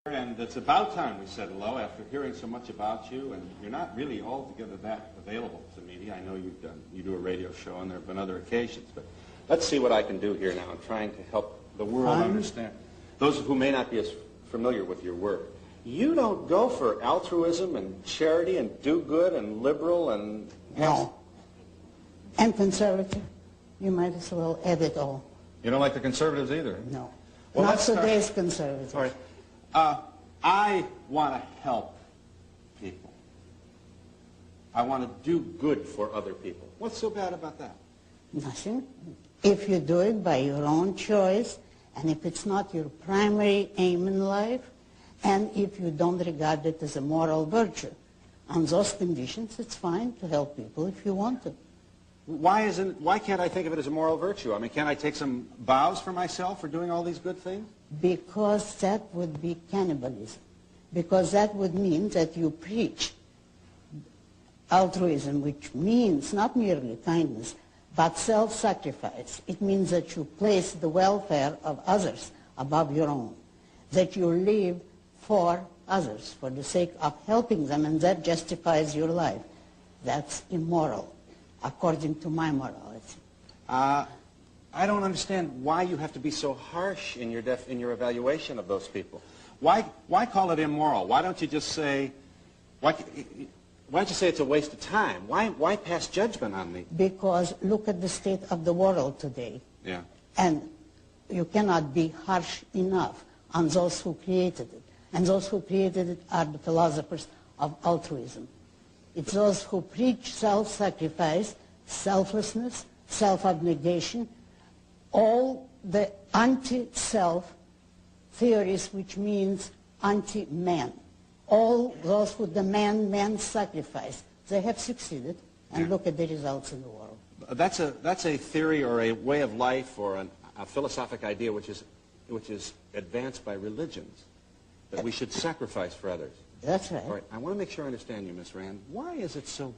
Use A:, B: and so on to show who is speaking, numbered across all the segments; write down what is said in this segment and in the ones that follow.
A: And it's about time we said hello after hearing so much about you, and you're not really altogether that available to media. I know you do a radio show, and there have been other occasions, but let's see what I can do here now in trying to help the world understand. Those who may not be as familiar with your work, you don't go for altruism and charity and do good and liberal and...
B: No. And conservative. You might as well add it all.
A: You don't like the conservatives either?
B: No.
A: Well,
B: not today's conservatives.
A: All right. I want to help people. I want to do good for other people. What's so bad about that?
B: Nothing. If you do it by your own choice, and if it's not your primary aim in life, and if you don't regard it as a moral virtue, on those conditions, it's fine to help people if you want to.
A: Why can't I think of it as a moral virtue? I mean, can't I take some vows for myself for doing all these good things?
B: Because that would be cannibalism. Because that would mean that you preach altruism, which means not merely kindness, but self-sacrifice. It means that you place the welfare of others above your own, that you live for others for the sake of helping them, and that justifies your life. That's immoral, according to my morality.
A: I don't understand why you have to be so harsh in your evaluation of those people. Why call it immoral? Why don't you just say, why don't you say it's a waste of time? Why pass judgment on me?
B: Because look at the state of the world today.
A: Yeah.
B: And you cannot be harsh enough on those who created it. And those who created it are the philosophers of altruism. It's those who preach self-sacrifice, selflessness, self-abnegation, all the anti-self theories, which means anti-man. All those who demand man's sacrifice. They have succeeded, and look at the results in the world.
A: That's a theory or a way of life or a philosophic idea which is advanced by religions, that we should sacrifice for others.
B: That's right.
A: All right, I want to make sure I understand you, Miss Rand. Why is it so...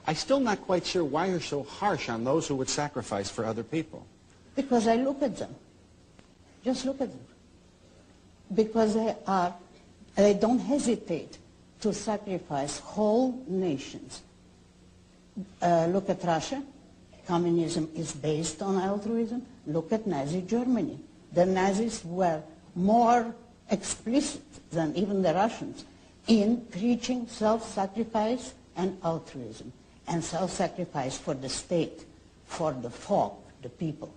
A: I'm still not quite sure why you're so harsh on those who would sacrifice for other people.
B: Because I look at them. Just look at them. Because they don't hesitate to sacrifice whole nations. Look at Russia. Communism is based on altruism. Look at Nazi Germany. The Nazis were more explicit than even the Russians in preaching self-sacrifice and altruism, and self-sacrifice for the state, for the folk, the people.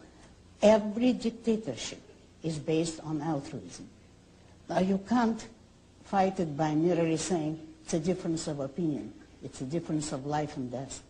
B: Every dictatorship is based on altruism. Now you can't fight it by merely saying it's a difference of opinion. It's a difference of life and death.